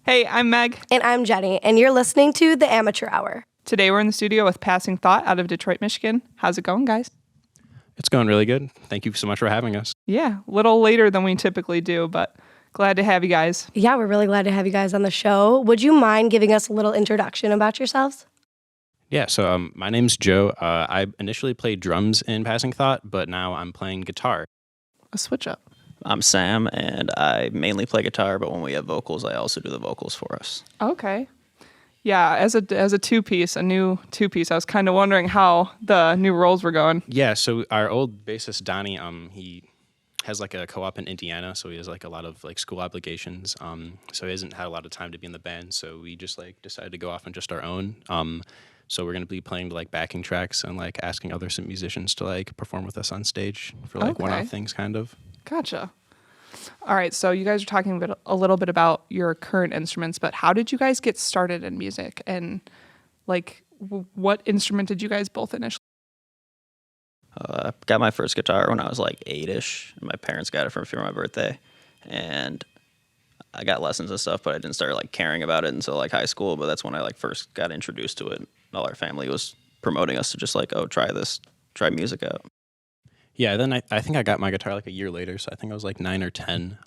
Hey, I'm Meg. And I'm Jenny, and you're listening to The Amateur Hour. Today we're in the studio with Passing Thought out of Detroit, Michigan. How's it going, guys? It's going really good. Thank you so much for having us. Yeah, a little later than we typically do, but glad to have you guys. Yeah, we're really glad to have you guys on the show. Would you mind giving us a little introduction about yourselves? Yeah, so my name's Joe. I initially played drums in Passing Thought, but now I'm playing guitar. A switch up. I'm Sam, and I mainly play guitar, but when we have vocals, I also do the vocals for us. Okay. Yeah, as a two-piece, a new two-piece, I was kind of wondering how the new roles were going. Yeah, so our old bassist, Donnie, he has like a co-op in Indiana, so he has like a lot of like school obligations. So he hasn't had a lot of time to be in the band, so we just like decided to go off on just our own. So we're going to be playing like backing tracks and like asking other musicians to like perform with us on stage for like one-off things kind of. Gotcha. All right, so you guys are talking a little bit about your current instruments, but how did you guys get started in music? And like, what instrument did you guys both initially? I got my first guitar when I was like 8-ish. My parents got it for my birthday, and I got lessons and stuff, but I didn't start like caring about it until like high school. But that's when I like first got introduced to it. All our family was promoting us to just like, oh, try music out. Yeah, then I think I got my guitar like a year later, so I think I was like 9 or 10.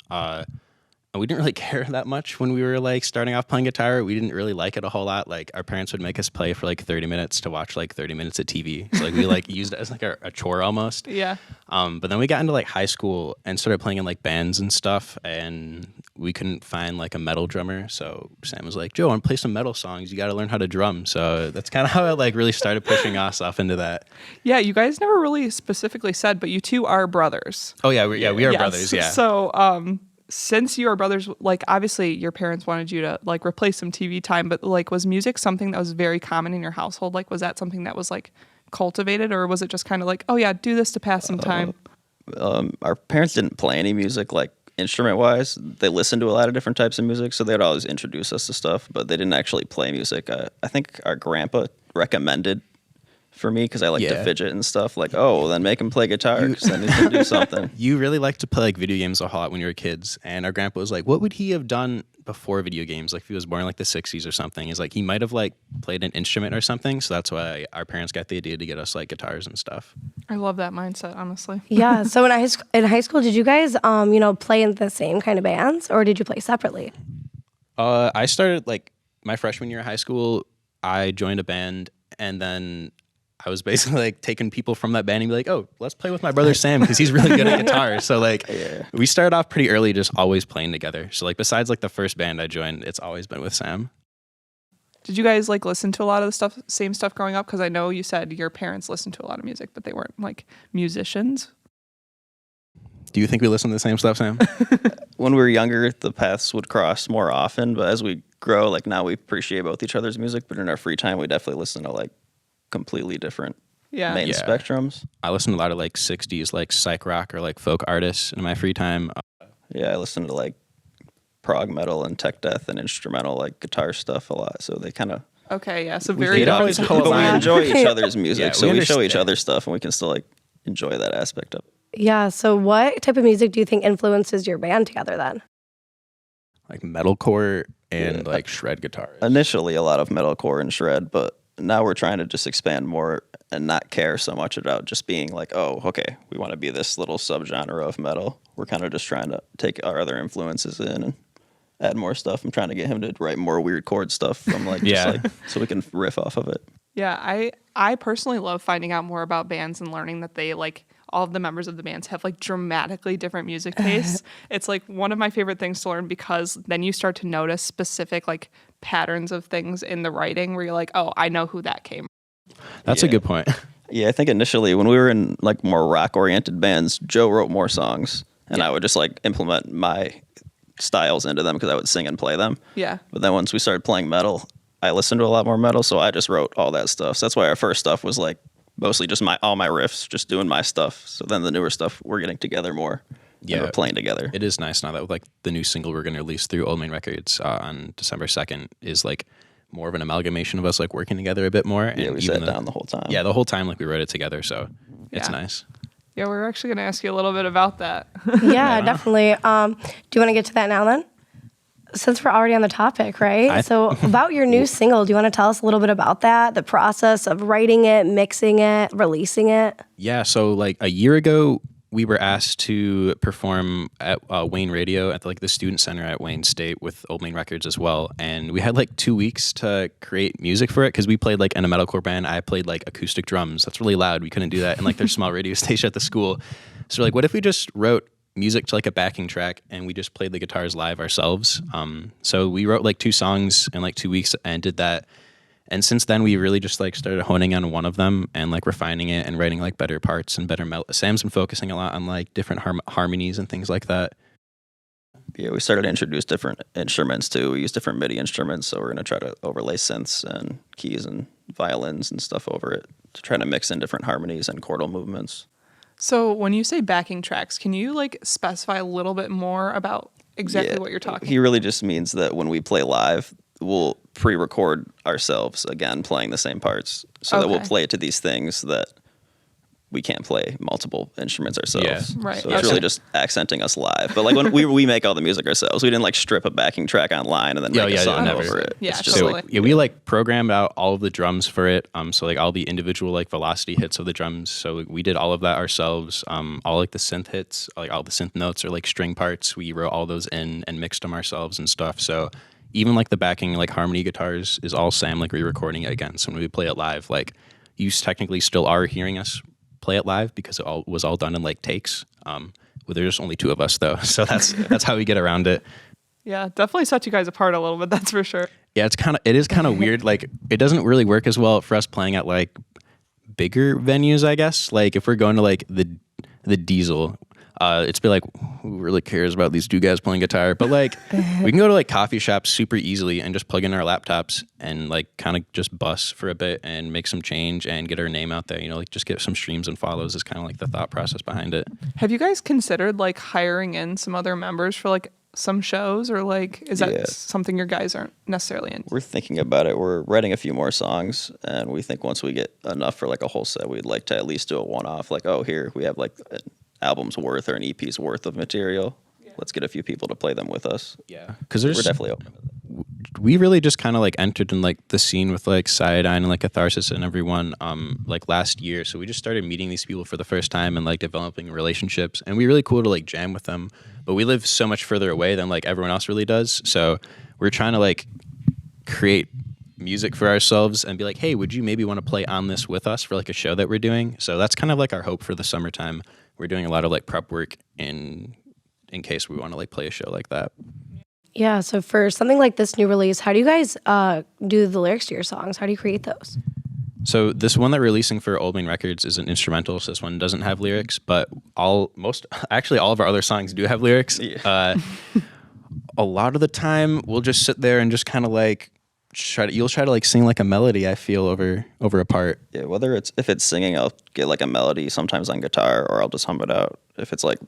And we didn't really care that much when we were like starting off playing guitar. We didn't really like it a whole lot. Like our parents would make us play for like 30 minutes to watch like 30 minutes of TV. So like we like used it as like a chore almost. Yeah. But then we got into like high school and started playing in like bands and stuff, and we couldn't find like a metal drummer. So Sam was like, Joe, I want to play some metal songs. You got to learn how to drum. So that's kind of how it like really started pushing us off into that. Yeah, you guys never really specifically said, but you two are brothers. Oh yeah, we are Yes. brothers. Yeah. So since you are brothers, like obviously your parents wanted you to like replace some TV time, but like was music something that was very common in your household? Like was that something that was like cultivated, or was it just kind of like, oh yeah, do this to pass some time? Our parents didn't play any music like instrument wise. They listened to a lot of different types of music, so they'd always introduce us to stuff, but they didn't actually play music. I think our grandpa recommended for me because I like to fidget and stuff. Like, oh, well, then make him play guitar because then he can do something. You really like to play like video games a whole lot when you were kids, and our grandpa was like, what would he have done before video games? Like if he was born in like the 60s or something, he's like, he might have like played an instrument or something. So that's why our parents got the idea to get us like guitars and stuff. I love that mindset, honestly. Yeah. So in high school, did you guys, play in the same kind of bands, or did you play separately? I started like my freshman year of high school. I joined a band, and then I was basically like taking people from that band and be like, oh, let's play with my brother Sam because he's really good at guitar. So like we started off pretty early, just always playing together. So like besides like the first band I joined, it's always been with Sam. Did you guys like listen to a lot of the same stuff growing up? Because I know you said your parents listened to a lot of music, but they weren't like musicians. Do you think we listen to the same stuff, Sam? When we were younger, the paths would cross more often, but as we grow, like now we appreciate both each other's music, but in our free time, we definitely listen to like completely different main spectrums. I listen to a lot of like 60s like psych rock or like folk artists in my free time. Yeah, I listen to like prog metal and tech death and instrumental like guitar stuff a lot. So they kind of so very different. But we enjoy each other's music, so we show each understand. other stuff, and we can still like enjoy that aspect of it. Yeah. So what type of music do you think influences your band together then? Like metalcore and like shred guitars. Initially, a lot of metalcore and shred, but now we're trying to just expand more and not care so much about just being like, oh, okay, we want to be this little subgenre of metal. We're kind of just trying to take our other influences in and add more stuff. I'm trying to get him to write more weird chord stuff from like, just like so we can riff off of it. Yeah, I personally love finding out more about bands and learning that they like all of the members of the bands have like dramatically different music tastes. It's like one of my favorite things to learn because then you start to notice specific like patterns of things in the writing where you're like, oh, I know who that came from. That's a good point. Yeah, I think initially when we were in like more rock-oriented bands, Joe wrote more songs, and I would just like implement my styles into them because I would sing and play them. Yeah. But then once we started playing metal, I listened to a lot more metal, so I just wrote all that stuff. So that's why our first stuff was like mostly just all my riffs, just doing my stuff. So then the newer stuff, we're getting together more. Yeah, we're playing together. It is nice now that with like the new single we're going to release through Old Main Records on December 2nd is like more of an amalgamation of us like working together a bit more. Yeah, we sat down the whole time. Yeah, the whole time like we wrote it together, so it's nice. Yeah, we're actually going to ask you a little bit about that. Yeah, definitely. Do you want to get to that now then? since we're already on the topic, right? I- So about your new single, do you want to tell us a little bit about that? The process of writing it, mixing it, releasing it? Yeah, so like a year ago, we were asked to perform at Wayne Radio at like the student center at Wayne State with Old Main Records as well, and we had like 2 weeks to create music for it because we played like in a metalcore band. I played like acoustic drums. That's really loud. We couldn't do that in like their small radio station at the school. So we're like, what if we just wrote music to like a backing track and we just played the guitars live ourselves? So we wrote like 2 songs in like 2 weeks and did that. And since then, we really just like started honing on one of them and like refining it and writing like better parts and better Sam's been focusing a lot on like different harmonies and things like that. Yeah, we started to introduce different instruments too. We use different MIDI instruments, so we're going to try to overlay synths and keys and violins and stuff over it to try to mix in different harmonies and chordal movements. So when you say backing tracks, can you like specify a little bit more about exactly what you're talking? He really just means that when we play live, we'll pre-record ourselves again playing the same parts, so that we'll Okay. play it to these things that we can't play multiple instruments ourselves. Yeah. Right. So it's Okay. really just accenting us live. But like when we make all the music ourselves, we didn't like strip a backing track online and then make a song never. over it. Yeah, It's just totally. like, Yeah, we like programmed out all of the drums for it. So like all the individual like velocity hits of the drums. So we did all of that ourselves. All like the synth hits, like all the synth notes or like string parts, we wrote all those in and mixed them ourselves and stuff. So even like the backing like harmony guitars is all Sam like re-recording it again. So when we play it live, like you technically still are hearing us play it live because it was all done in like takes. Well, there's only 2 of us though, so that's how we get around it. Yeah, definitely set you guys apart a little bit. That's for sure. Yeah, it is kind of weird. Like it doesn't really work as well for us playing at like bigger venues, I guess. Like if we're going to like the Diesel, it's be like, who really cares about these 2 guys playing guitar? But like we can go to like coffee shops super easily and just plug in our laptops and like kind of just bus for a bit and make some change and get our name out there. You know, like just get some streams and follows is kind of like the thought process behind it. Have you guys considered like hiring in some other members for like some shows, or like is that Yeah. something your guys aren't necessarily into? we're thinking about it. We're writing a few more songs, and we think once we get enough for like a whole set, we'd like to at least do a one-off. Like, oh, here we have like an album's worth or an EP's worth of material. Let's get a few people to play them with us. Yeah, because We're definitely open. we really just kind of like entered in like the scene with like Cyanide and like Catharsis and everyone like last year. So we just started meeting these people for the first time and like developing relationships, and we really cool to like jam with them. But we live so much further away than like everyone else really does. So we're trying to like create music for ourselves and be like, hey, would you maybe want to play on this with us for like a show that we're doing? So that's kind of like our hope for the summertime. We're doing a lot of like prep work in case we want to like play a show like that. Yeah, so for something like this new release, how do you guys do the lyrics to your songs? How do you create those? So this one that we're releasing for Old Main Records is an instrumental, so this one doesn't have lyrics, but all of our other songs do have lyrics. Yeah. A lot of the time we'll just sit there and just kind of like you'll try to like sing like a melody, I feel, over a part. Yeah, if it's singing, I'll get like a melody sometimes on guitar, or I'll just hum it out. If it's like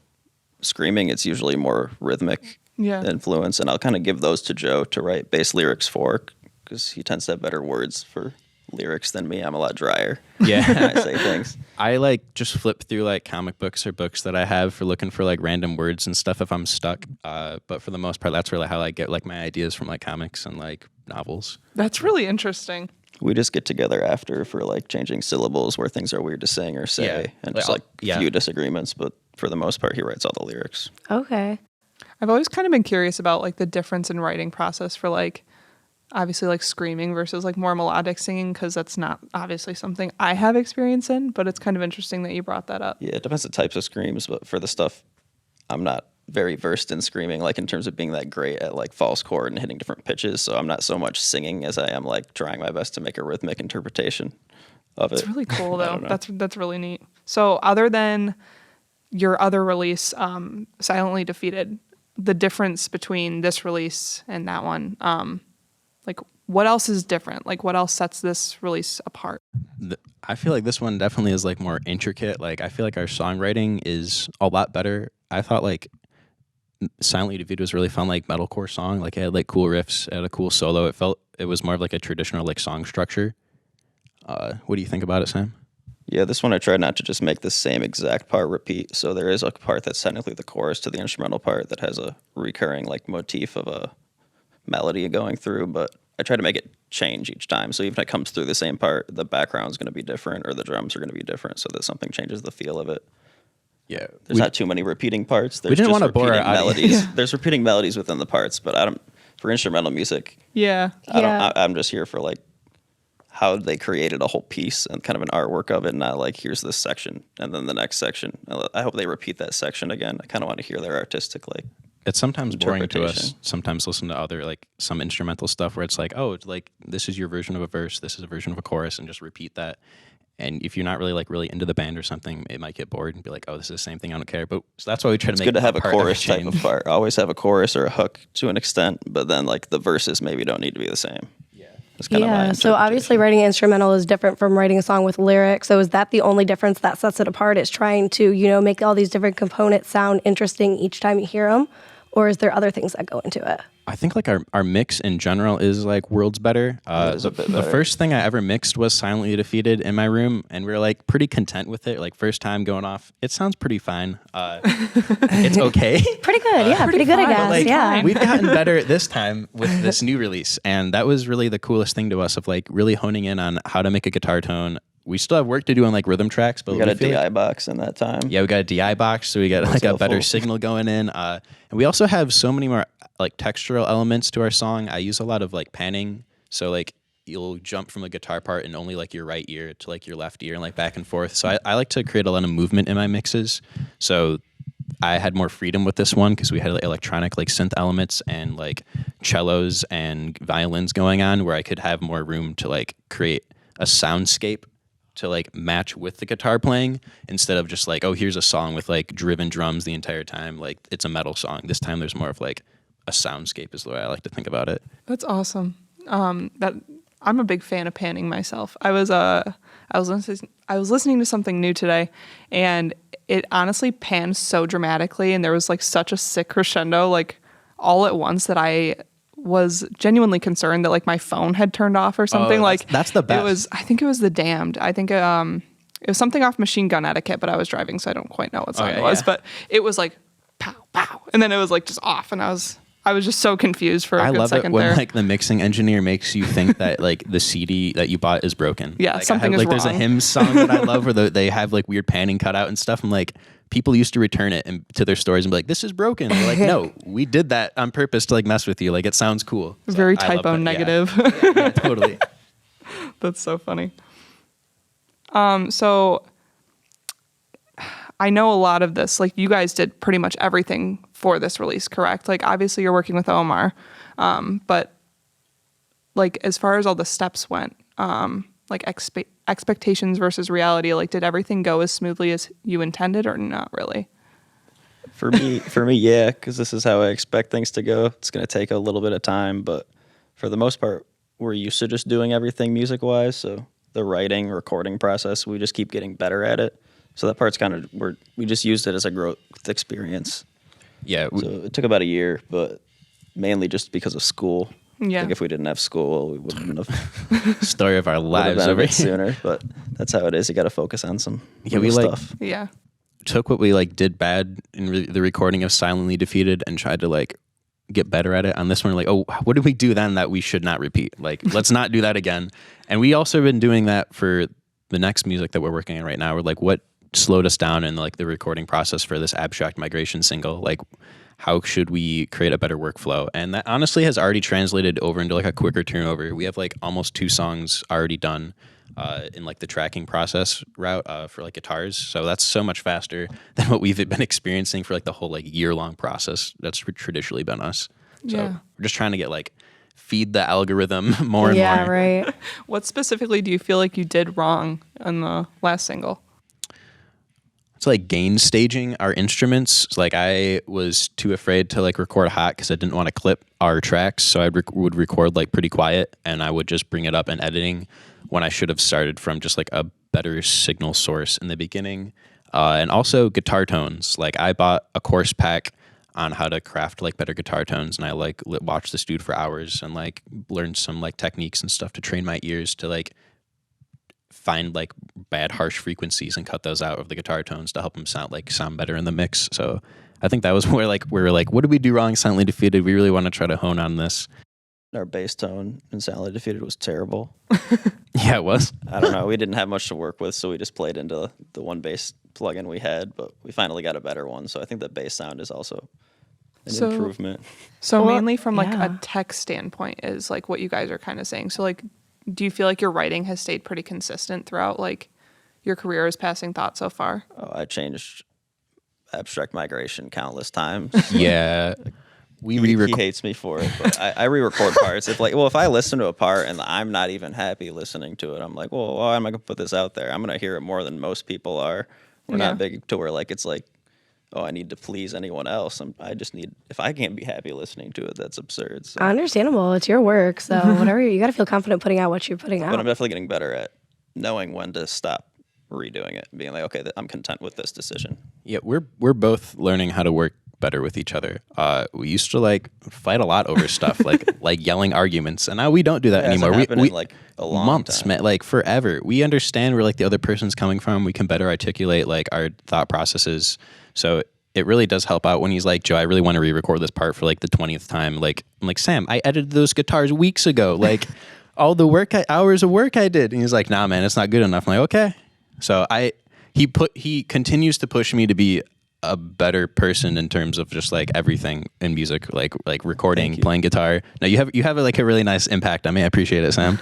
screaming, it's usually more rhythmic influence, and I'll kind of give those to Joe to write bass lyrics for, because he tends to have better words for lyrics than me. I'm a lot drier Yeah. when I say things. I like just flip through like comic books or books that I have for looking for like random words and stuff if I'm stuck. But for the most part, that's really how I get like my ideas from like comics and like novels. That's really interesting. We just get together after for like changing syllables where things are weird to sing or say, Yeah. and Like, just like yeah. few disagreements. But for the most part, he writes all the lyrics. Okay. I've always kind of been curious about like the difference in writing process for like obviously like screaming versus like more melodic singing, because that's not obviously something I have experience in, but it's kind of interesting that you brought that up. Yeah, it depends on the types of screams, but for the stuff, I'm not very versed in screaming, like in terms of being that great at like false chord and hitting different pitches. So I'm not so much singing as I am like trying my best to make a rhythmic interpretation of it. It's really cool I though. don't know. That's really neat. So other than your other release, Silently Defeated, the difference between this release and that one, like what else is different? Like what else sets this release apart? I feel like this one definitely is like more intricate. Like I feel like our songwriting is a lot better. I thought like Silently Defeated was really fun, like metalcore song. Like it had like cool riffs, it had a cool solo. It was more of like a traditional like song structure. What do you think about it, Sam? Yeah, this one I tried not to just make the same exact part repeat. So there is a part that's technically the chorus to the instrumental part that has a recurring like motif of a melody going through, but I try to make it change each time. So even if it comes through the same part, the background's going to be different or the drums are going to be different so that something changes the feel of it. Yeah. There's not too many repeating parts. There's we didn't just want to bore our repeating audience. melodies. There's repeating melodies within the parts, but for instrumental music, Yeah. I'm just here for like how they created a whole piece and kind of an artwork of it, not like here's this section and then the next section. I hope they repeat that section again. I kind of want to hear their artistic like. It's sometimes boring to us. Interpretation. Sometimes listen to other like some instrumental stuff where it's like, oh, it's like this is your version of a verse, this is a version of a chorus, and just repeat that. And if you're not really into the band or something, it might get bored and be like, oh, this is the same thing. I don't care. But so that's why we try to It's make good to have a part chorus type change. of part. Always have a chorus or a hook to an extent, but then like the verses maybe don't need to be the same. Yeah. It's kind of my So obviously interpretation. writing instrumental is different from writing a song with lyrics. So is that the only difference that sets it apart? Is trying to, make all these different components sound interesting each time you hear them? Or is there other things that go into it? I think like our mix in general is like worlds better. It is a bit The better. first thing I ever mixed was Silently Defeated in my room, and we were like pretty content with it. Like first time going off, it sounds pretty fine. It's okay. Pretty good, yeah, pretty good, I fine, but, guess, Like, yeah. we've gotten better this time with this new release, and that was really the coolest thing to us of like really honing in on how to make a guitar tone. We still have work to do on like rhythm tracks, but We got a feel like- DI box in that time. yeah, we got a DI box, so we got like a better helpful. signal going in. And we also have so many more like textural elements to our song. I use a lot of like panning, so like you'll jump from a guitar part in only like your right ear to like your left ear and like back and forth. So I like to create a lot of movement in my mixes. So I had more freedom with this one because we had like, electronic like synth elements and like cellos and violins going on, where I could have more room to like create a soundscape to like match with the guitar playing instead of just like, oh, here's a song with like driven drums the entire time. Like it's a metal song. This time there's more of like a soundscape is the way I like to think about it. That's awesome. That I'm a big fan of panning myself. I was listening to something new today, and it honestly panned so dramatically, and there was like such a sick crescendo like all at once that I was genuinely concerned that like my phone had turned off or something. That's the best. It was. I think it was The Damned. I think it was something off Machine Gun Etiquette, but I was driving, so I don't quite know what song Okay, it was. yeah. But it was like pow pow, and then it was like just off, and I was just so confused for a I good love it second when there. like the mixing engineer makes you think that like the CD that you bought is broken. Yeah, like, something is like there's a wrong. hymn song that I love where they have like weird panning cut out and stuff. I'm like, people used to return it to their stores and be like, this is broken. They're like, no, we did that on purpose to like mess with you. Like it sounds cool. So Very I love typo that. negative. Yeah, yeah, totally. That's so funny. So I know a lot of this, like you guys did pretty much everything for this release, correct? Like obviously you're working with Omar, but like as far as all the steps went, like expectations versus reality, like did everything go as smoothly as you intended or not really? For me, yeah, because this is how I expect things to go. It's going to take a little bit of time, but for the most part, we're used to just doing everything music-wise. So the writing, recording process, we just keep getting better at it. So that part's kind of we just used it as a growth experience. Yeah. So it took about a year, but mainly just because of school. Yeah. Like if we didn't have school, we wouldn't have Story of our would have lives been a over bit here. sooner. But that's how it is. You got to focus on some Yeah, little we, like, stuff. Yeah. Took what we like did bad in the recording of Silently Defeated and tried to like get better at it. On this one, like, oh, what did we do then that we should not repeat? Like, let's not do that again. And we also been doing that for the next music that we're working on right now. We're like, what slowed us down in like the recording process for this Abstract Migration single? Like, how should we create a better workflow? And that honestly has already translated over into like a quicker turnover. We have like almost 2 songs already done in like the tracking process route for like guitars. So that's so much faster than what we've been experiencing for like the whole like year-long process that's traditionally been us. So Yeah. we're just trying to get like feed the algorithm more and Yeah, more. right. What specifically do you feel like you did wrong on the last single? It's like gain staging our instruments. Like I was too afraid to like record hot because I didn't want to clip our tracks. So I would record like pretty quiet, and I would just bring it up in editing when I should have started from just like a better signal source in the beginning. And also guitar tones. Like I bought a course pack on how to craft like better guitar tones, and I like watched this dude for hours and like learned some like techniques and stuff to train my ears to like find like bad harsh frequencies and cut those out of the guitar tones to help them sound better in the mix. So I think that was where like we were like, what did we do wrong? Silently Defeated. We really want to try to hone on this. Our bass tone in Soundly Defeated was terrible. Yeah, it was. I don't know. We didn't have much to work with, so we just played into the one bass plugin we had, but we finally got a better one. So I think the bass sound is also an improvement. So Well, mainly from like yeah. a tech standpoint is like what you guys are kind of saying. So like, do you feel like your writing has stayed pretty consistent throughout like your career as Passing Thought so far? Oh, I changed abstract migration countless times. Yeah. We He re-record. hates me for it, but I re-record parts. If I listen to a part and I'm not even happy listening to it, I'm like, well, why am I gonna put this out there? I'm gonna hear it more than most people are. We're Yeah. not big to where like it's like, oh, I need to please anyone else. I just need, if I can't be happy listening to it, that's absurd. So. Understandable. It's your work, so whatever you got to feel confident putting out what you're putting But I'm out. definitely getting better at knowing when to stop redoing it, being like, okay, I'm content with this decision. Yeah, we're both learning how to work better with each other. We used to like fight a lot over stuff, like yelling arguments, and now we don't do that It hasn't anymore. happened We in like a long months, time. man, like forever. We understand where like the other person's coming from. We can better articulate like our thought processes. So it really does help out when he's like, Joe, I really want to re-record this part for like the 20th time. Like I'm like, Sam, I edited those guitars weeks ago. Like all the hours of work I did, and he's like, nah, man, it's not good enough. I'm like, okay. So he continues to push me to be a better person in terms of just like everything in music, like recording, playing guitar. Now you have like a really nice impact on me. I appreciate it, Sam.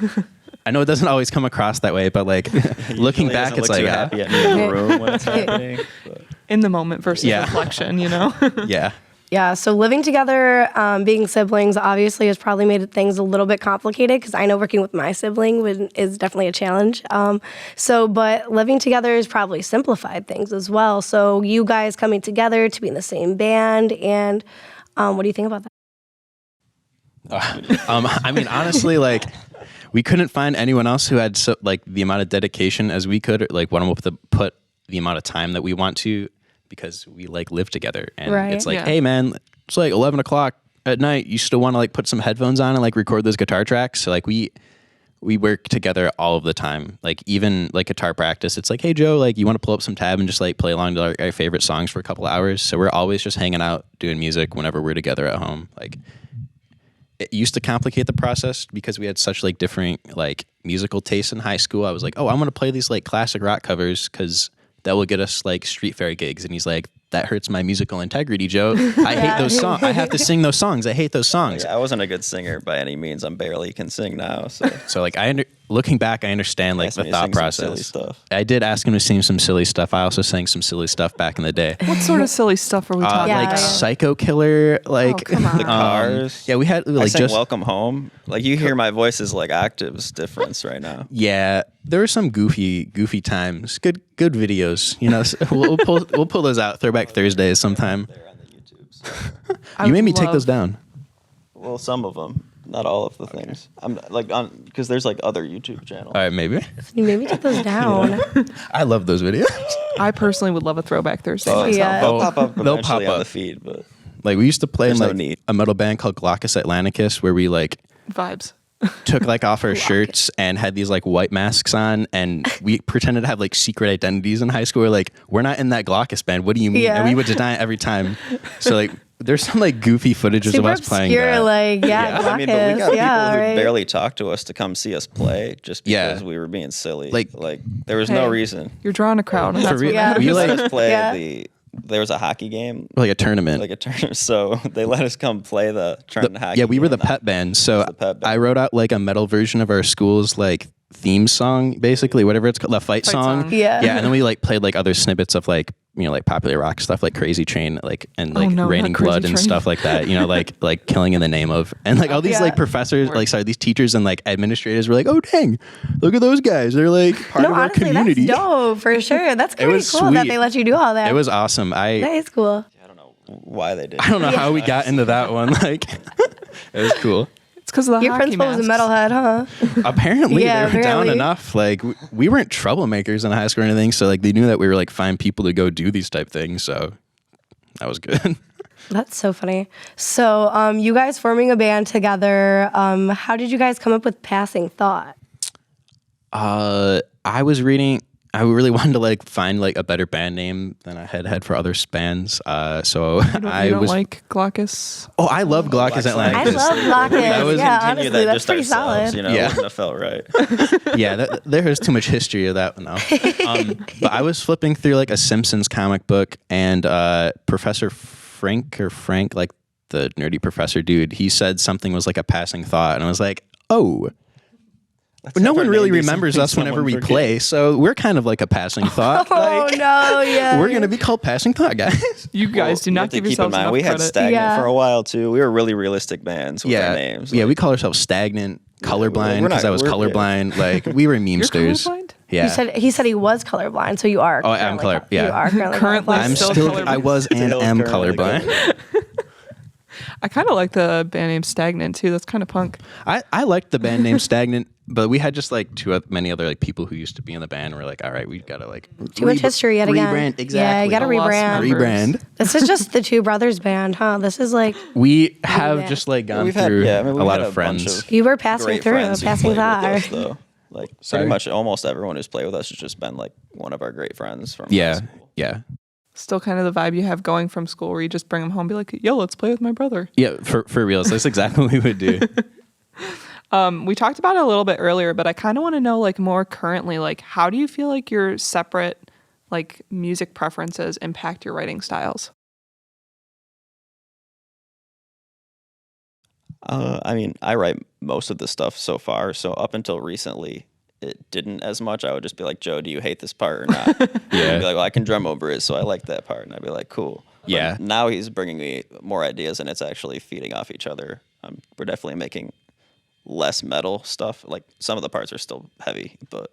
I know it doesn't always come across that way, but like looking Usually back, doesn't it's look like too happy at me in the room when it's happening. But. In the moment versus Yeah. reflection, you know? yeah. Yeah, so living together, being siblings, obviously has probably made things a little bit complicated because I know working with my sibling is definitely a challenge. But living together has probably simplified things as well. So you guys coming together to be in the same band, and what do you think about that? I mean, honestly, like we couldn't find anyone else who had like the amount of dedication as we could, like want to put the amount of time that we want to, because we like live together, and Right. it's like, Yeah. hey man, it's like 11 o'clock at night. You still want to like put some headphones on and like record those guitar tracks? So like we work together all of the time. Like even like guitar practice, it's like, hey Joe, like you want to pull up some tab and just like play along to our favorite songs for a couple of hours. So we're always just hanging out doing music whenever we're together at home. Like it used to complicate the process because we had such like different like musical tastes in high school. I was like, oh, I'm gonna play these like classic rock covers because that will get us like street fair gigs. And he's like, that hurts my musical integrity, Joe. I hate those songs. I have to sing those songs. I hate those songs. Yeah, I wasn't a good singer by any means. I'm barely can sing now. So So like looking back, I understand like Asked the me to thought sing some process. silly stuff. I did ask him to sing some silly stuff. I also sang some silly stuff back in the day. What sort of silly stuff are we talking Yeah, Like about? yeah. Psycho Killer, like come on. the Cars. yeah, we had I like sang just Welcome Home. Like you hear my voice is like octaves difference right now. yeah. There were some goofy times. Good videos. You know, so we'll pull those out. Throwback Thursdays sometime. They're on the YouTube. So. You made me take love- those down. Well, some of them, not all of the things. I'm like on because there's like other YouTube channels. All right, maybe. You maybe take those down. I love those videos. I personally would love a Throwback Thursday Oh, myself. Yeah. They'll pop up They'll eventually pop on the up. feed, but Like we used to play in There's no like need. a metal band called Glaucus Atlanticus, where we like Vibes. took like off our shirts and had these like white masks on, and we pretended to have like secret identities in high school. We're like, we're not in that Glaucus band. What do you mean? Yeah. And we would deny it every time. So like, there's some like goofy footages Super of us playing obscure, that. like Yeah. I mean, but we got Glaucus, yeah, people who right. barely talked to us to come see us play just Yeah. because we were being silly. Like- there was no Hey. reason. You're drawing a crowd. And that's real. what Yeah. matters. We Let like us play Yeah. there was a hockey game, like a tournament. like a tournament. So they let us come play the Trenton hockey. Yeah, we were the game. pep band. So the pep band. I wrote out like a metal version of our school's like theme song, basically, whatever it's called, the fight song. song. Yeah. Yeah, and then we like played like other snippets of like, you know, like popular rock stuff like Crazy Train, like and like no, Raining not Crazy Blood and Train. stuff like that. You know, like Killing in the Name of, and like all these Yeah. like professors, like sorry, these teachers and like administrators were like, oh dang, look at those guys, they're like part No, of our honestly, community. that's dope for sure. That's pretty was cool that sweet. they let you do all that. It was awesome. That I is cool. I don't know why they did. I don't know how we got into that one. Like, it was cool. It's because of the Your hockey principal was a masks. metalhead, huh? Apparently, Yeah, they were down apparently. enough. Like, we weren't troublemakers in high school or anything. So, like, they knew that we were like fine people to go do these type things. So, that was good. That's so funny. So, you guys forming a band together. How did you guys come up with Passing Thought? I was reading. I really wanted to like find like a better band name than I had for other bands. So I don't like Glaucus. Oh, I love Glaucus Atlanticus. I love Glaucus. Yeah, honestly, that's pretty solid. You know, Yeah. it wouldn't have felt right. Yeah, there is too much history of that one though. But I was flipping through like a Simpsons comic book, and Professor Frank, like the nerdy professor dude, he said something was like a passing thought, and I was like, oh. But no one really remembers us whenever we play, so we're kind of like a passing thought. Oh no, yeah. We're gonna be called passing thought, guys. You guys do You not have to give keep in yourselves mind, enough we had credit. Stagnant Yeah. for a while too. We were really realistic bands with our names. Yeah, we call ourselves Stagnant, colorblind, we're because not- I was we're- colorblind. Like we were memesters. colorblind? Yeah. He said he was colorblind, so you are. Oh, I'm currently color- yeah. You are currently Currently colorblind. I'm still still. colorblind. I was and Still am currently colorblind. I kind of like the band name Stagnant too. That's kind of punk. I liked the band name Stagnant, but we had just like many other like people who used to be in the band. We're like, all right, we gotta like Too much history yet again. rebrand. Exactly. Yeah, you gotta The lost rebrand. members. Rebrand. This is just the two brothers band, huh? This is like We have Yeah. just like gone We've had, through yeah, I mean, a we've lot had of bunch friends. of you were passing great through, friends who passing played with thought. us, though. Like Sorry? pretty much almost everyone who's played with us has just been like one of our great friends from high Yeah, school. yeah, Still kind of the vibe you have going from school where you just bring them home and be like, yo, let's play with my brother. yeah. For real, that's exactly what we would do. We talked about it a little bit earlier, but I kind of want to know like more currently, like how do you feel like your separate like music preferences impact your writing styles? I mean, I write most of the stuff so far. So up until recently, it didn't as much. I would just be like, Joe, do you hate this part or not? Yeah. He'd be like, well, I can drum over it, so I like that part. And I'd be like, cool. But Yeah. now he's bringing me more ideas, and it's actually feeding off each other. We're definitely making less metal stuff. Like some of the parts are still heavy, but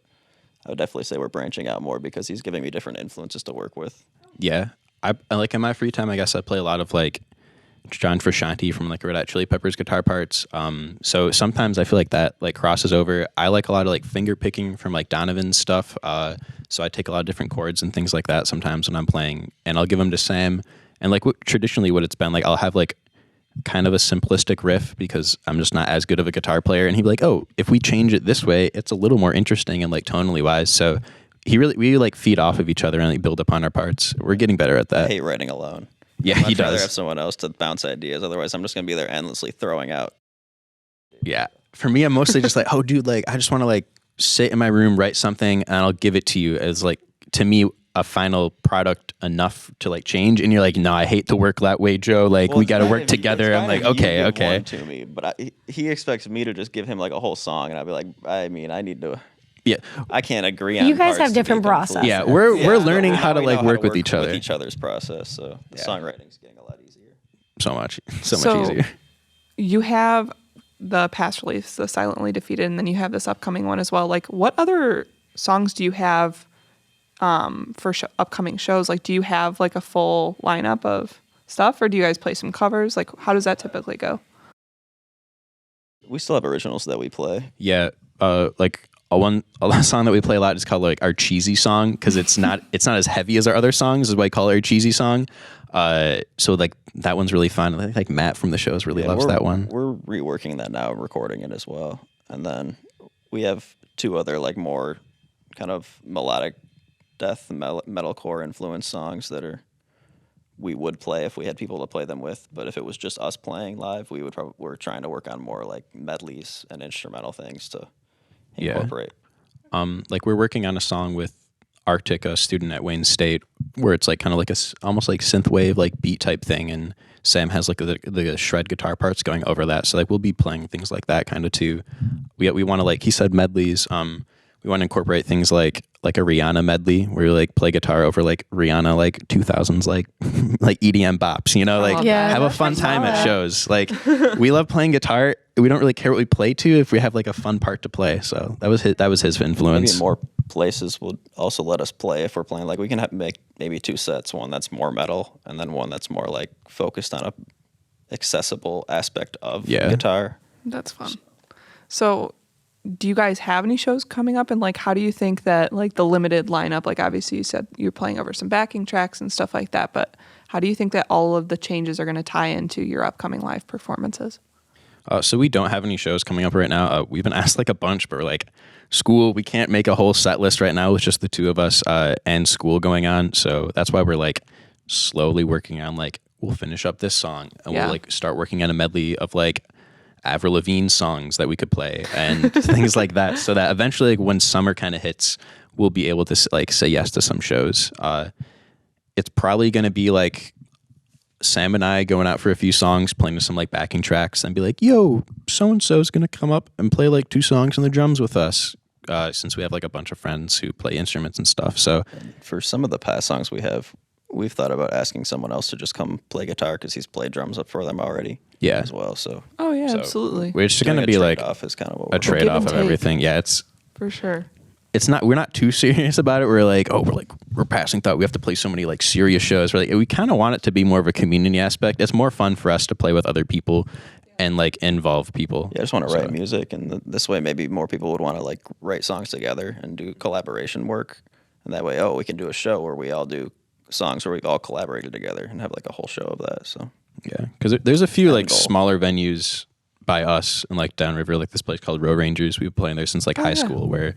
I would definitely say we're branching out more because he's giving me different influences to work with. Yeah, I like in my free time, I guess I play a lot of like John Frusciante from like Red Hot Chili Peppers guitar parts. So sometimes I feel like that like crosses over. I like a lot of like finger picking from like Donovan's stuff. So I take a lot of different chords and things like that sometimes when I'm playing, and I'll give them to Sam. And like traditionally what it's been like, I'll have like kind of a simplistic riff because I'm just not as good of a guitar player, and he'd be like, oh, if we change it this way, it's a little more interesting and like tonally wise. So we like feed off of each other and like build upon our parts. We're getting better at I that. hate writing alone. Yeah, I'd he rather does. have someone else to bounce ideas. Otherwise, I'm just going to be there endlessly throwing out. Yeah. For me, I'm mostly just like, oh, dude, like, I just want to like sit in my room, write something, and I'll give it to you as like, to me, a final product enough to like change. And you're like, no, I hate to work that way, Joe. Like, Well, we it's got to kind work of- together. it's I'm kind like, of you okay, give okay. one to me, but he expects me to just give him like a whole song, and I'd be like, I mean, I need to. Yeah. I can't agree on. You guys parts have to different make them processes. cool. Yeah. We're learning Now how to we like know work with each other With each other's process, so the Yeah. songwriting's getting a lot easier. so much So- easier. You have the past release, the Silently Defeated, and then you have this upcoming one as well. Like, what other songs do you have for upcoming shows? Like, do you have like a full lineup of stuff, or do you guys play some covers? Like, how does that typically go? We still have originals that we play. Yeah. Like a song that we play a lot is called like our cheesy song because it's not as heavy as our other songs is why I call it our cheesy song. So like that one's really fun. I think like Matt from the shows really loves that one. We're reworking that now, recording it as well, and then we have two other like more kind of melodic death metalcore influenced songs that we would play if we had people to play them with. But if it was just us playing live, we're trying to work on more like medleys and instrumental things to incorporate. Like we're working on a song with Arctic, a student at Wayne State, where it's like kind of like almost like synthwave like beat type thing, and Sam has like the shred guitar parts going over that. So like we'll be playing things like that kind of too. We want to, like he said, medleys. We want to incorporate things like a Rihanna medley where you like play guitar over like Rihanna like 2000s like like EDM bops, you know, like Yeah, have a that's fun pretty time at solid. shows. Like we love playing guitar. We don't really care what we play to if we have like a fun part to play. So that was his influence. Maybe more places would also let us play if we're playing. Like we can make maybe two sets, one that's more metal and then one that's more like focused on a accessible aspect of guitar. That's fun. So, do you guys have any shows coming up, and like how do you think that like the limited lineup, like obviously you said you're playing over some backing tracks and stuff like that, but how do you think that all of the changes are going to tie into your upcoming live performances? So we don't have any shows coming up right now. We've been asked like a bunch, but we're like, school, we can't make a whole set list right now with just the two of us and school going on. So that's why we're like slowly working on like, we'll finish up this song and we'll like start working on a medley of like Avril Lavigne songs that we could play and things like that. So that eventually like, when summer kind of hits, we'll be able to like say yes to some shows. It's probably going to be like Sam and I going out for a few songs, playing some like backing tracks, and be like, yo, so-and-so is going to come up and play like 2 songs on the drums with us, since we have like a bunch of friends who play instruments and stuff. So For some of the past songs we've thought about asking someone else to just come play guitar because he's played drums up for them already. Yeah. As well. So Oh yeah, absolutely. we're just going to be like trade-off is kind of what a we're trade-off and of take. everything. Yeah, For sure. we're not too serious about it. We're like, we're passing thought. We have to play so many like serious shows. We're like, we kind of want it to be more of a community aspect. It's more fun for us to play with other people and like involve people. Yeah, I just want to write music, and this way maybe more people would want to like write songs together and do collaboration work. And that way, we can do a show where we all do songs where we've all collaborated together and have like a whole show of that. So Yeah, because there's a few like goal. smaller venues by us and like downriver, like this place called Row Rangers. We've been playing there since like high school, where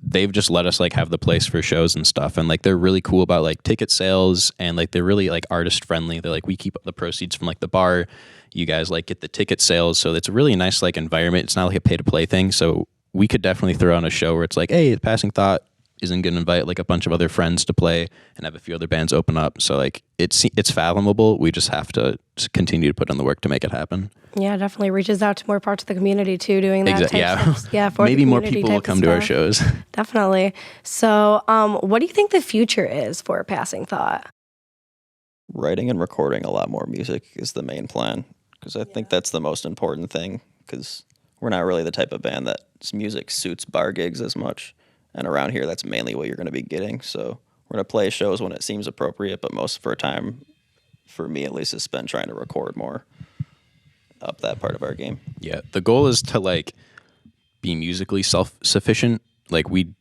they've just let us like have the place for shows and stuff, and like they're really cool about like ticket sales, and like they're really like artist friendly. They're like, we keep the proceeds from like the bar, you guys like get the ticket sales, so it's a really nice like environment. It's not like a pay to play thing, so we could definitely throw on a show where it's like, hey, the Passing Thought isn't going to invite like a bunch of other friends to play and have a few other bands open up. So like it's fathomable. We just have to continue to put in the work to make it happen. Yeah, definitely reaches out to more parts of the community too, doing that. Exactly. type Yeah. stuff. Yeah. For the Maybe more community people will type of come to our stuff. shows. Definitely. So, what do you think the future is for Passing Thought? writing and recording a lot more music is the main plan, because I think that's the most important thing, because we're not really the type of band that's music suits bar gigs as much. And around here, that's mainly what you're going to be getting. So we're going to play shows when it seems appropriate, but most of our time, for me at least, is spent trying to record more up that part of our game. Yeah, the goal is to like be musically self-sufficient. Like we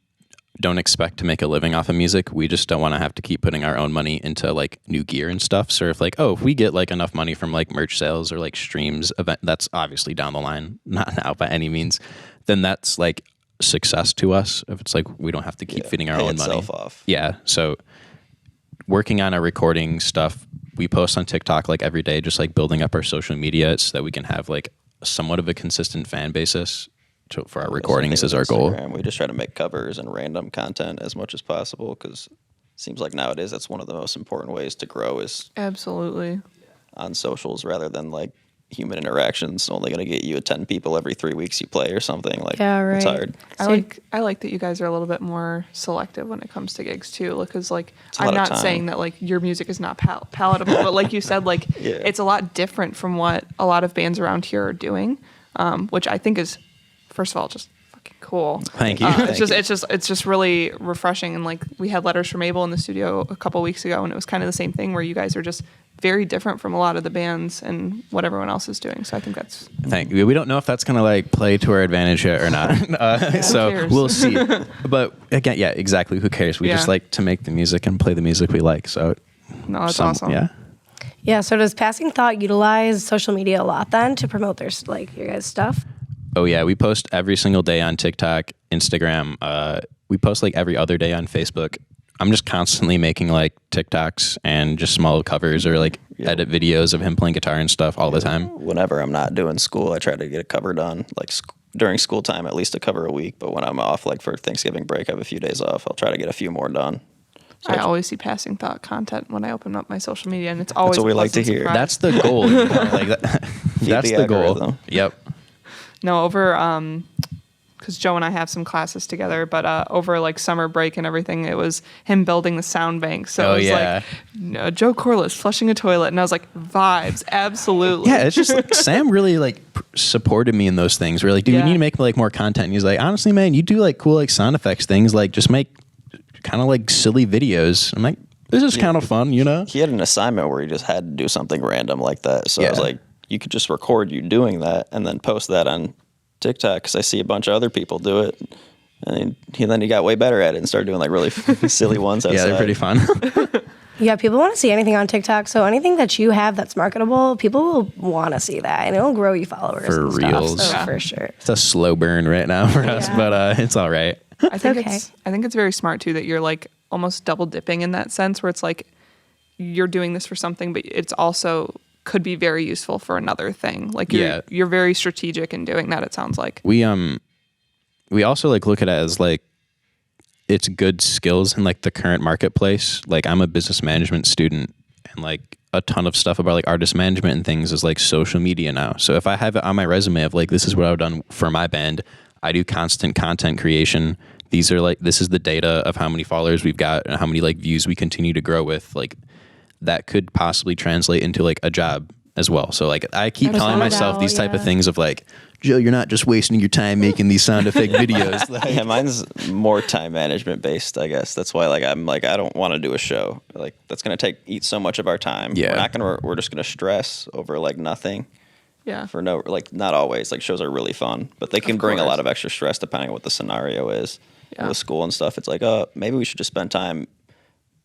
don't expect to make a living off of music. We just don't want to have to keep putting our own money into like new gear and stuff. So if like, if we get like enough money from like merch sales or like streams, that's obviously down the line, not now by any means, then that's like success to us. If it's like we don't have to keep feeding our pay own money. itself off. Yeah. So working on our recording stuff, we post on TikTok like every day, just like building up our social media so that we can have like somewhat of a consistent fan basis for our recordings is our goal. We just try to make covers and random content as much as possible, because it seems like nowadays that's one of the most important ways to grow is Absolutely. on socials, rather than like human interactions only going to get you 10 people every 3 weeks you play or something. Like, Yeah, right. it's hard. I like that you guys are a little bit more selective when it comes to gigs too, because like a lot I'm of not time. saying that like your music is not palatable, but like you said, like Yeah. it's a lot different from what a lot of bands around here are doing, which I think is, first of all, just fucking cool. Thank you. It's just really refreshing. And like we had Letters from Abel in the studio a couple weeks ago, and it was kind of the same thing where you guys are just very different from a lot of the bands and what everyone else is doing. So I think that's Thank you. We don't know if that's gonna like play to our advantage yet or not. So cares? we'll see. But again, yeah, exactly. Who cares? We just Yeah. like to make the music and play the music we like. So no, that's awesome. Yeah. Yeah. So does Passing Thought utilize social media a lot then to promote their your guys' stuff? Oh yeah, we post every single day on TikTok, Instagram. We post like every other day on Facebook. I'm just constantly making like TikToks and just small covers or like edit videos of him playing guitar and stuff all the time. Whenever I'm not doing school, I try to get a cover done, like during school time, at least a cover a week. But when I'm off, like for Thanksgiving break, I have a few days off, I'll try to get a few more done. So I always see Passing Thought content when I open up my social media, and it's always what we a like to pleasant hear. surprise. That's the goal. You know? Like that's the goal. algorithm. Yep. No, over because Joe and I have some classes together, but over like summer break and everything, it was him building the sound bank. So it was like Joe Corliss flushing a toilet, and I was like, vibes, absolutely. Yeah, it's just like, Sam really like supported me in those things. We're like, dude, Yeah. we need to make like more content. And he's like, honestly, man, you do like cool like sound effects things. Like just make kind of like silly videos. I'm like, this is kind of fun, you know? He had an assignment where he just had to do something random like that. So I was Yeah. like, you could just record you doing that and then post that on TikTok, because I see a bunch of other people do it. And then he got way better at it and started doing like really silly ones outside. Yeah, they're pretty fun. Yeah, people want to see anything on TikTok. So anything that you have that's marketable, people will want to see that, and it'll grow you followers For and reals. stuff. So Yeah. for sure. It's a slow burn right now for us, Yeah. but it's all right. I think okay. I think it's very smart too that you're like almost double dipping in that sense where it's like you're doing this for something, but it's also could be very useful for another thing. Like you're very strategic in doing that. It sounds like We also like look at it as like it's good skills in like the current marketplace. Like I'm a business management student, and like a ton of stuff about like artist management and things is like social media now. So if I have it on my resume of like this is what I've done for my band, I do constant content creation. These are like this is the data of how many followers we've got and how many like views we continue to grow with. Like that could possibly translate into like a job as well. So like I keep There's telling no myself doubt, these type of yeah. things of like, Joe, you're not just wasting your time making these sound effect videos. Like, Yeah, mine's more time management based, I guess. That's why I'm like I don't want to do a show. Like that's gonna eat so much of our time. Yeah. We're just gonna stress over like nothing. yeah. For no like not always. Like shows are really fun, but they can bring a course. lot of extra stress depending on what the scenario is. Yeah. With school and stuff. It's like, maybe we should just spend time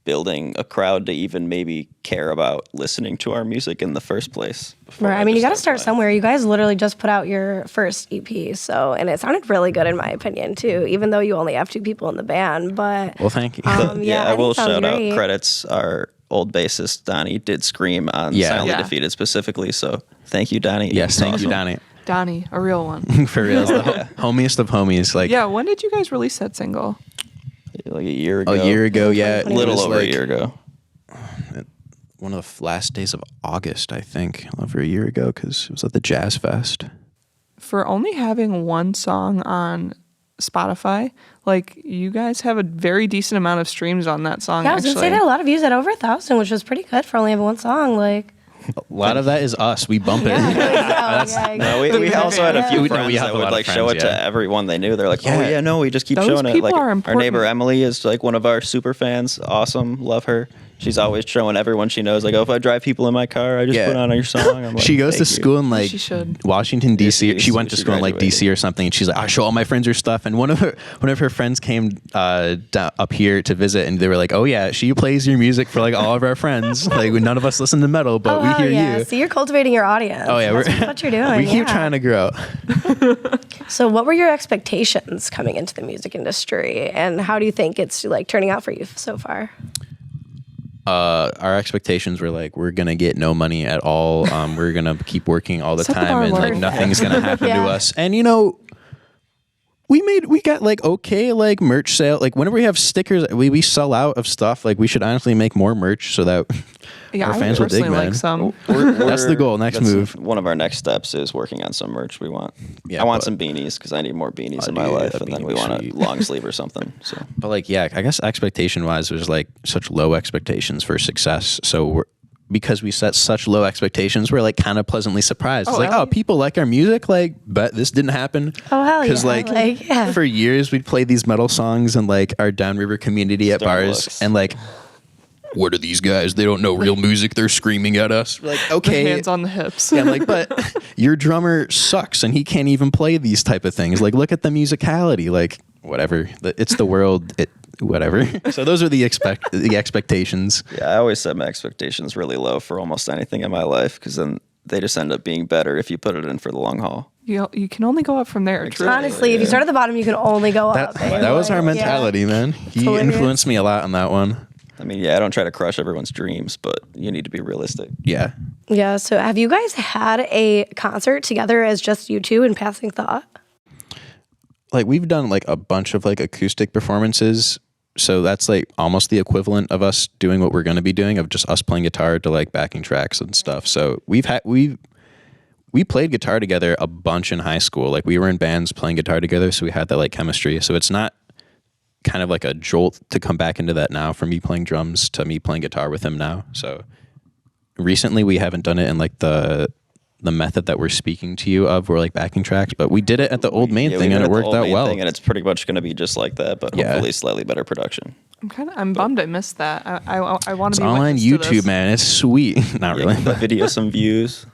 building a crowd to even maybe care about listening to our music in the first place. before Right. I mean, you just got to start playing. somewhere. You guys literally just put out your first EP, so and it sounded really good in my opinion too. Even though you only have 2 people in the band, but well, thank you. yeah, I think will it sounds shout out great. credits. Our old bassist Donnie did scream on Yeah. Silently Yeah. Defeated specifically. So thank you, Donnie. Yes, It's thank awesome. you, Donnie. Donnie, a real one. For real, it's the homiest of homies. Like Yeah, when did you guys release that single? Like a year ago. a year ago, yeah, A little it was over like a year ago. one of the last days of August, I think, over a year ago, because it was at the Jazz Fest. For only having one song on Spotify, like you guys have a very decent amount of streams on that song. yeah, I was gonna say actually. that a lot of views at over 1,000, which was pretty good for only having one song. Like, A lot of that is us. We bump it. yeah, No, we also had a few Yeah. friends We have that a would lot of like show it friends, to yeah. everyone they knew. They're like, Yeah. oh yeah, no, we just keep Those showing it. people Like are our neighbor important. Emily is like one of our super fans. Awesome, love her. She's always showing everyone she knows. Like, oh, if I drive people in my car, I just Yeah. put on your song. I'm like, She goes to "Thank you." school in like She should. Washington D.C. Yeah, She went to she school in like graduated. D.C. or something, and she's like, I show all my friends her stuff. And one of her friends came up here to visit, and they were like, oh yeah, she plays your music for like all of our friends. Like none of us listen to metal, but oh, we hell hear yeah. you. So you're cultivating your audience. Oh yeah, That's what you're doing. we keep yeah. trying to grow. So, what were your expectations coming into the music industry, and how do you think it's like turning out for you so far? Our expectations were like we're gonna get no money at all. We're gonna keep working all the Set the time, bar and like low. nothing's gonna happen Yeah. to us. And we got like okay like merch sale. Like whenever we have stickers, we sell out of stuff. Like we should honestly make more merch so that Yeah, our I fans would will dig, personally man. like some. That's the goal. Next move. One of our next steps is working on some merch. We want. Yeah, I want but- some beanies because I need more beanies Oh, in my dude, life, a and then beanie we would want be a sweet. long sleeve or something. So But like, yeah, I guess expectation wise, there's like such low expectations for success. So because we set such low expectations, we're like kind of pleasantly surprised. It's Oh, like, hell oh, yeah. people like our music. Like, but this didn't happen. Oh, hell Because yeah. like, yeah. for years we'd play these metal songs in like our downriver community at Stern bars, looks. and like, what are these guys? They don't know real music. They're screaming at us. We're like, The okay. hands on the hips. Yeah, I'm like, but your drummer sucks and he can't even play these type of things. Like, look at the musicality. Like, whatever. It's the world. Whatever. So those are the expectations. yeah, I always set my expectations really low for almost anything in my life because then they just end up being better if you put it in for the long haul. You can only go up from there. Truly. Honestly, if you start at the bottom, you can only go up. That was our Like, yeah. mentality, man. He hilarious. influenced me a lot on that one. I mean, yeah, I don't try to crush everyone's dreams, but you need to be realistic. Yeah. Yeah. So, have you guys had a concert together as just you two in passing thought? Like we've done like a bunch of like acoustic performances. So that's like almost the equivalent of us doing what we're going to be doing, of just us playing guitar to like backing tracks and stuff. So we played guitar together a bunch in high school. Like we were in bands playing guitar together. So we had that like chemistry. So it's not kind of like a jolt to come back into that now from me playing drums to me playing guitar with him now. So recently we haven't done it in like the method that we're speaking to you of, we're like backing tracks, but we did it at the old main Yeah, we thing did and it the worked old out main well. thing, and it's pretty much going to be just like that, but Yeah. hopefully slightly better production. I'm bummed I missed that. I want It's to be online witness to YouTube, this. man. It's sweet. Not really. That video, some views.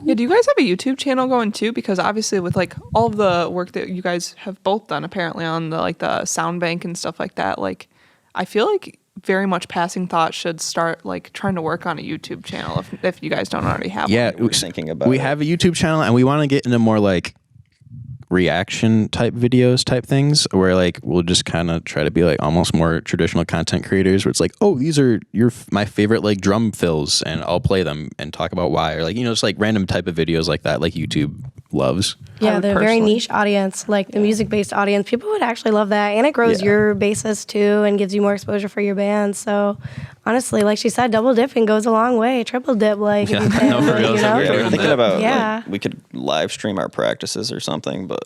Yeah, do you guys have a YouTube channel going too? Because obviously, with like all of the work that you guys have both done, apparently on the like the sound bank and stuff like that, like I feel like very much passing thought should start like trying to work on a YouTube channel if you guys don't already have Yeah, one. We're thinking about we it. have a YouTube channel, and we want to get into more like reaction type videos type things, where like we'll just kind of try to be like almost more traditional content creators, where it's like, oh, these are my favorite like drum fills, and I'll play them and talk about why, or like, you know, just like random type of videos like that, like YouTube loves. Yeah, would they're a very personally- niche audience, like the music-based audience. People would actually love that, and it grows Yeah. your basis too, and gives you more exposure for your band. So, honestly, like she said, double dipping goes a long way. Triple dip, like if you can, No, for real, you so know? we're Yeah, we're doing thinking that. about Yeah. like, we could live stream our practices or something, but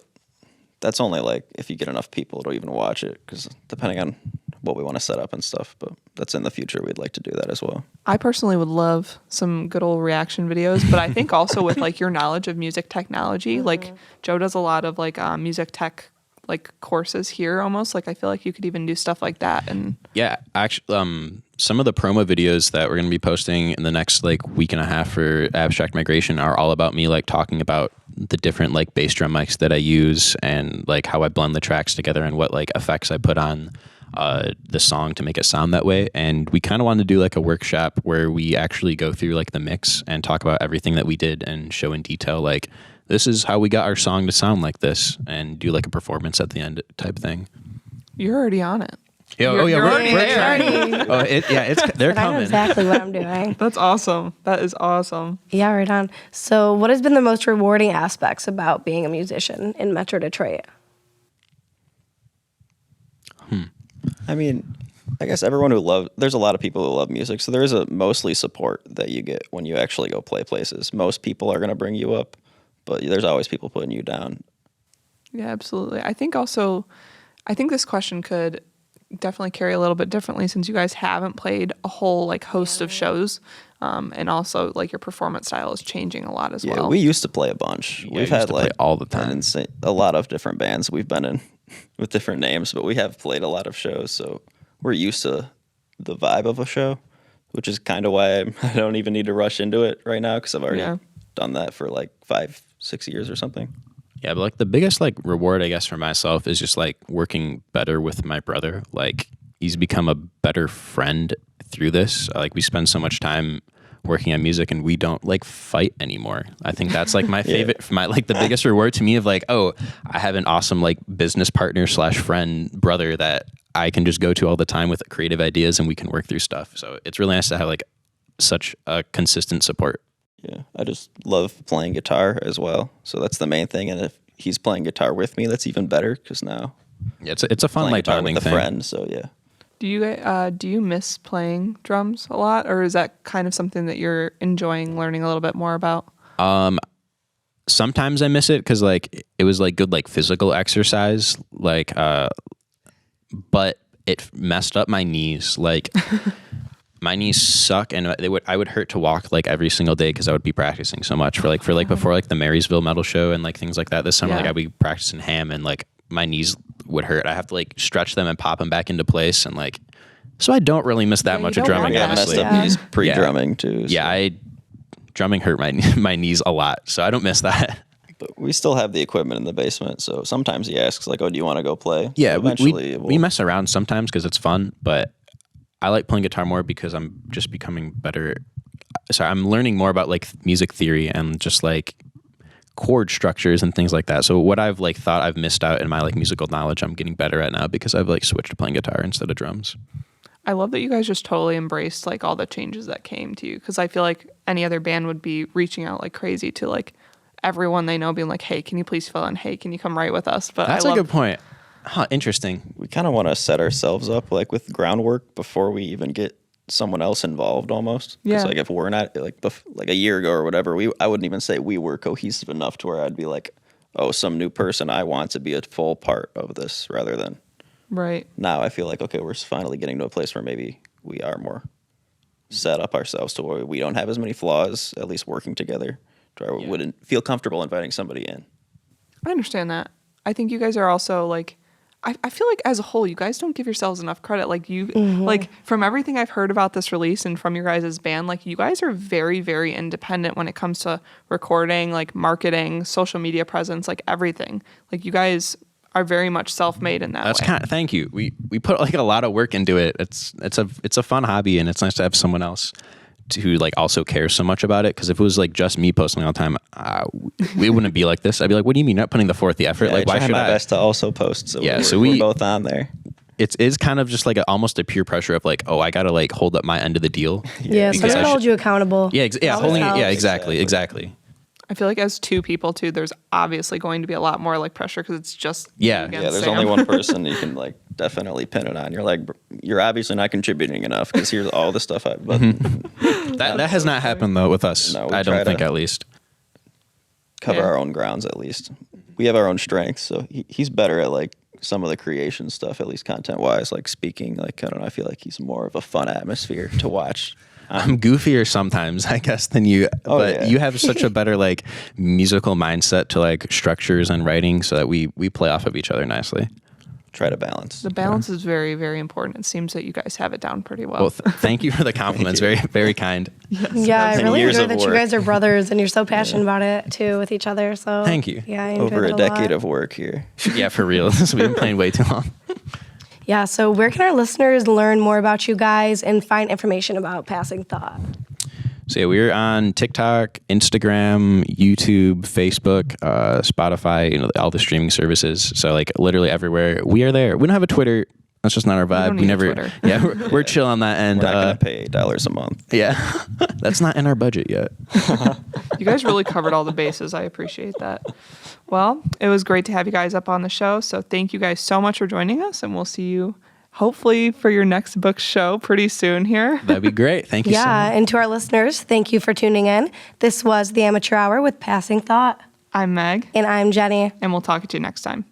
that's only like if you get enough people to even watch it, because depending on what we want to set up and stuff. But that's in the future. We'd like to do that as well. I personally would love some good old reaction videos, but I think also with like your knowledge of music technology, like Joe does a lot of like music tech like courses here almost. Like I feel like you could even do stuff like that. And Yeah, actually, some of the promo videos that we're going to be posting in the next like week and a half for Abstract Migration are all about me like talking about the different like bass drum mics that I use, and like how I blend the tracks together, and what like effects I put on the song to make it sound that way. And we kind of wanted to do like a workshop where we actually go through like the mix and talk about everything that we did and show in detail like, this is how we got our song to sound like this, and do like a performance at the end type thing. you're already on it. Yeah, You're- you're already there. trying. Oh, they're But I know coming. exactly what I'm doing. That's awesome. That is awesome. Yeah, right on. So, what has been the most rewarding aspects about being a musician in Metro Detroit? I mean, I guess everyone who there's a lot of people who love music, so there is a mostly support that you get when you actually go play places. Most people are going to bring you up, but there's always people putting you down. Yeah, absolutely. I think this question could definitely carry a little bit differently since you guys haven't played a whole like host of shows. And also like your performance style is changing a lot as Yeah, well. we used to play a bunch. Yeah, We've used had to play like all the time. a lot of different bands we've been in with different names, but we have played a lot of shows, so we're used to the vibe of a show, which is kind of why I don't even need to rush into it right now, because I've already done that for like 5-6 years or something. Yeah, but like the biggest like reward I guess for myself is just like working better with my brother. Like he's become a better friend through this. Like we spend so much time working on music, and we don't like fight anymore. I think that's like my favorite, the biggest reward to me of like, oh, I have an awesome like business partner / friend brother that I can just go to all the time with creative ideas, and we can work through stuff. So it's really nice to have like such a consistent support. Yeah, I just love playing guitar as well, so that's the main thing. And if he's playing guitar with me, that's even better, because now Yeah, it's a fun playing like guitar bonding with a thing. friend. So yeah. Do you miss playing drums a lot, or is that kind of something that you're enjoying learning a little bit more about? Sometimes I miss it because like it was like good like physical exercise, like but it messed up my knees. Like my knees suck, and I would hurt to walk like every single day because I would be practicing so much for before like the Marysville Metal Show and like things like that. This summer, like Yeah. I'd be practicing Ham, and like my knees would hurt. I have to like stretch them and pop them back into place, and like so I don't really miss that Yeah, much you of don't drumming. want Yeah, that. messed Honestly, up knees pre-drumming too. So. yeah, drumming hurt my knees a lot, so I don't miss that. But we still have the equipment in the basement, so sometimes he asks like, "Oh, do you want to go play?" Yeah, So eventually we mess around sometimes because it's fun, but I like playing guitar more because I'm just becoming better. Sorry, I'm learning more about like music theory and just like chord structures and things like that. So what I've like thought I've missed out in my like musical knowledge, I'm getting better at now because I've like switched to playing guitar instead of drums. I love that you guys just totally embraced like all the changes that came to you, because I feel like any other band would be reaching out like crazy to like everyone they know, being like, "Hey, can you please fill in? Hey, can you come write with us?" But That's I a love, good point. Huh, interesting. we kind of want to set ourselves up like with groundwork before we even get someone else involved almost. 'Cause, Yeah. like if we're not like a year ago or whatever, I wouldn't even say we were cohesive enough to where I'd be like, oh, some new person, I want to be a full part of this, rather than right. now I feel like, okay, we're finally getting to a place where maybe we are more set up ourselves to where we don't have as many flaws, at least working together, to where we wouldn't feel comfortable inviting somebody in. I understand that. I think you guys are also like, I feel like as a whole, you guys don't give yourselves enough credit. Like like from everything I've heard about this release and from your guys' band, like you guys are very, very independent when it comes to recording, like marketing, social media presence, like everything. Like you guys are very much self-made in that That's way. kind of, thank you. We put like a lot of work into it. It's a fun hobby, and it's nice to have someone else who like also cares so much about it. Because if it was like just me posting all the time, we wouldn't be like this. I'd be like, what do you mean you're not putting the forth the effort? Yeah, like, I why try should my I? best to also post. So Yeah, we're both on there. It is kind of just like almost a peer pressure of like, oh, I gotta like hold up my end of the deal. Yeah, because someone to hold you accountable. Yeah, holding it. Yeah, helps. exactly. I feel like as two people too, there's obviously going to be a lot more like pressure because it's just Yeah. you against Yeah, there's Sam. only one person you can like definitely pin it on. You're like, you're obviously not contributing enough because here's all the stuff I. But That has not happened though with us. No, we I try don't think to- at least. cover Yeah. our own grounds at least. We have our own strengths, so he's better at like some of the creation stuff, at least content wise, like speaking. Like I don't know, I feel like he's more of a fun atmosphere to watch. I'm goofier sometimes, I guess, than you. Oh, but yeah. you have such a better like musical mindset to like structures and writing, so that we play off of each other nicely. Try to balance. The balance is very, very important. It seems that you guys have it down pretty well. Well, thank you for the compliments. Very, very kind. Yeah, I And really years enjoy of that you work. guys are brothers and you're so passionate about it too with each other. So Thank you. Yeah, I enjoy Over that a decade lot. of work here. Yeah, for real. We've been playing way too long. Yeah, so where can our listeners learn more about you guys and find information about Passing Thought? So yeah, we're on TikTok, Instagram, YouTube, Facebook, Spotify, all the streaming services. So like literally everywhere. We are there. We don't have a Twitter. That's just not our vibe. don't We need a never. Twitter. Yeah, we're chill on that end. We're not gonna pay $8 a month. Yeah, that's not in our budget yet. You guys really covered all the bases. I appreciate that. Well, it was great to have you guys up on the show. So thank you guys so much for joining us, and we'll see you hopefully for your next book show pretty soon here. That'd be great. Thank you so Yeah, much. and to our listeners, thank you for tuning in. This was the Amateur Hour with Passing Thought, I'm Meg, and I'm Jenny. and we'll talk to you next time.